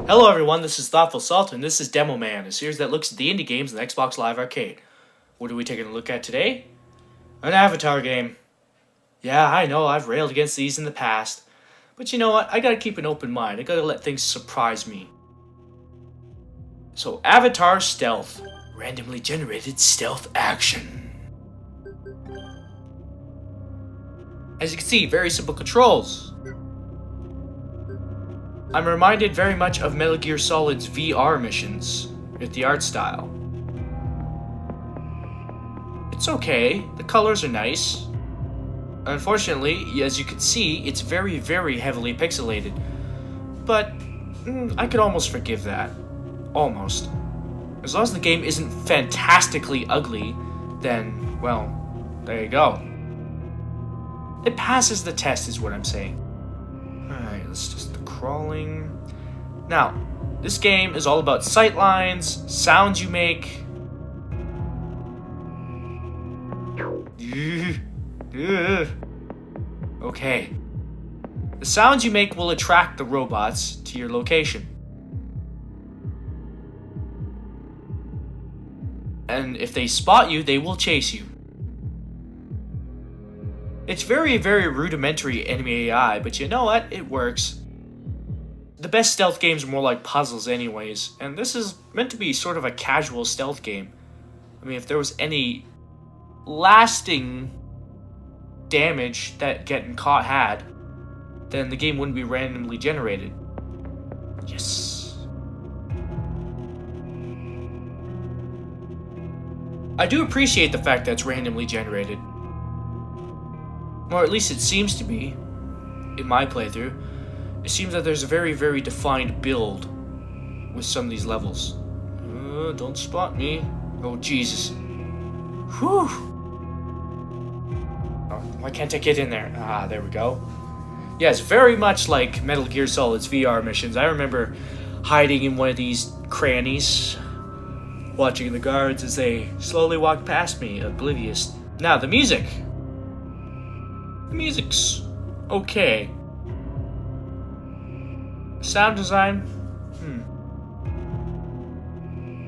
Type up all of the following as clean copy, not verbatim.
Hello everyone, this is Thoughtful Salt, and this is Demo Man, a series that looks at the indie games in the Xbox Live Arcade. What are we taking a look at today? An Avatar game. Yeah, I know, I've railed against these in the past. But you know what, I gotta keep an open mind, I gotta let things surprise me. So, Avatar Stealth. Randomly generated stealth action. As you can see, very simple controls. I'm reminded very much of Metal Gear Solid's VR missions, with the art style. It's okay, the colors are nice. Unfortunately, as you can see, it's very, very heavily pixelated. But, I could almost forgive that. Almost. As long as the game isn't fantastically ugly, then, well, there you go. It passes the test is what I'm saying. Alright, let's just crawling. Now, this game is all about sightlines, sounds you make. Okay. The sounds you make will attract the robots to your location. And if they spot you, they will chase you. It's very, very rudimentary enemy AI, but you know what? It works. The best stealth games are more like puzzles anyways, and this is meant to be sort of a casual stealth game. I mean, if there was any lasting damage that getting caught had, then the game wouldn't be randomly generated. Yes. I do appreciate the fact that it's randomly generated. Or at least it seems to be, in my playthrough. It seems that there's a very, very defined build with some of these levels. Don't spot me. Oh, Jesus. Whew. Oh, why can't I get in there? Ah, there we go. Yeah, it's very much like Metal Gear Solid's VR missions. I remember hiding in one of these crannies, watching the guards as they slowly walked past me, oblivious. Now, the music. The music's okay. Sound design?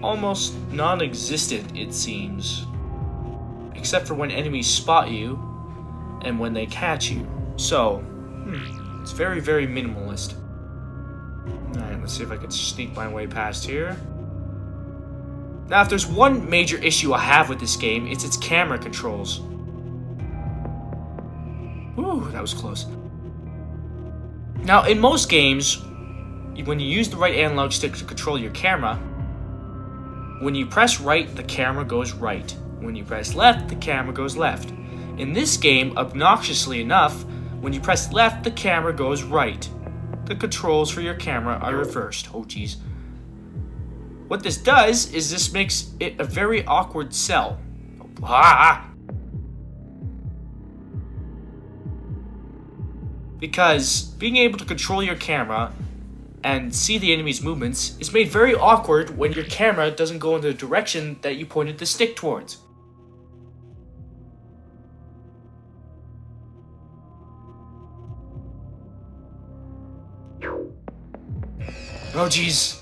Almost non-existent, it seems. Except for when enemies spot you, and when they catch you. So, it's very, very minimalist. Alright, let's see if I can sneak my way past here. Now, if there's one major issue I have with this game, it's its camera controls. Ooh, that was close. Now, in most games, when you use the right analog stick to control your camera, when you press right, the camera goes right. When you press left, the camera goes left. In this game, obnoxiously enough, when you press left, the camera goes right. The controls for your camera are reversed. Oh, geez. What this does is this makes it a very awkward sell. Because being able to control your camera and see the enemy's movements is made very awkward when your camera doesn't go in the direction that you pointed the stick towards. Oh jeez.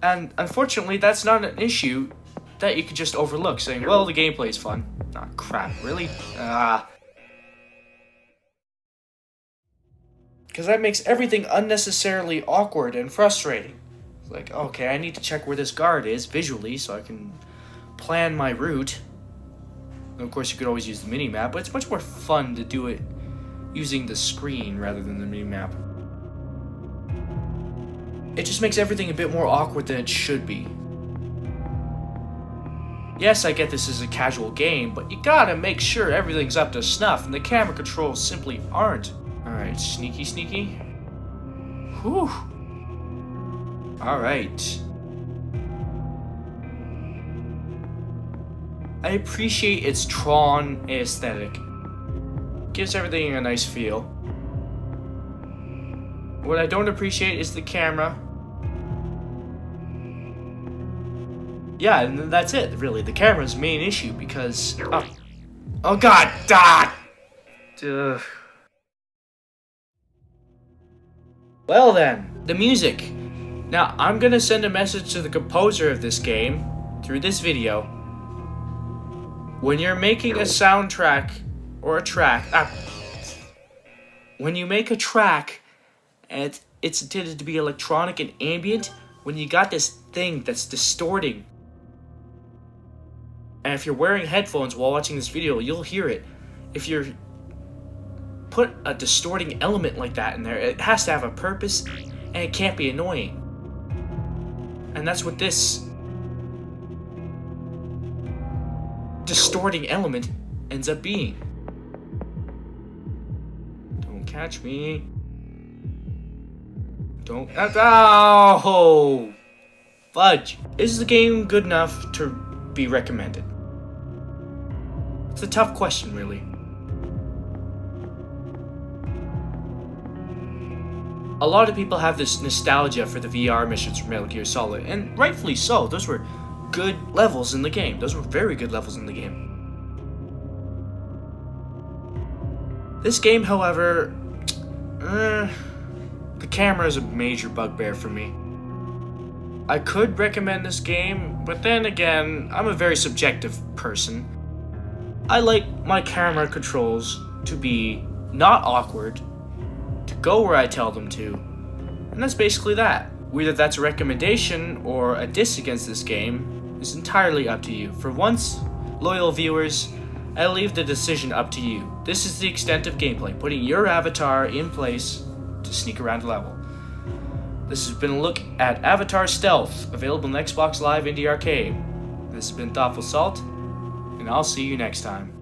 And unfortunately, that's not an issue that you could just overlook, saying, well, the gameplay is fun. Ah, crap, really? Because that makes everything unnecessarily awkward and frustrating. It's like, okay, I need to check where this guard is visually so I can plan my route. And of course, you could always use the mini-map, but it's much more fun to do it using the screen rather than the mini-map. It just makes everything a bit more awkward than it should be. Yes, I get this is a casual game, but you gotta make sure everything's up to snuff, and the camera controls simply aren't. Alright, sneaky, sneaky. Whew. Alright. I appreciate its Tron aesthetic. Gives everything a nice feel. What I don't appreciate is the camera. Yeah, and that's it, really. The camera's main issue because... Oh god! Ah! Ugh. Well then, the music. Now, I'm gonna send a message to the composer of this game through this video. When you're making a soundtrack or a track, when you make a track and it's intended to be electronic and ambient, when you got this thing that's distorting, and if you're wearing headphones while watching this video, you'll hear it. If you're put a distorting element like that in there, it has to have a purpose and it can't be annoying. And that's what this distorting element ends up being. Don't catch me. Don't. Oh! Fudge. Is the game good enough to be recommended? It's a tough question, really. A lot of people have this nostalgia for the VR missions from Metal Gear Solid, and rightfully so. Those were good levels in the game. Those were very good levels in the game. This game, however, the camera is a major bugbear for me. I could recommend this game, but then again, I'm a very subjective person. I like my camera controls to be not awkward, to go where I tell them to, and that's basically that. Whether that's a recommendation or a diss against this game is entirely up to you. For once, loyal viewers, I leave the decision up to you. This is the extent of gameplay, putting your avatar in place to sneak around a level. This has been a look at Avatar Stealth, available on Xbox Live Indie Arcade. This has been Thoughtful Salt, and I'll see you next time.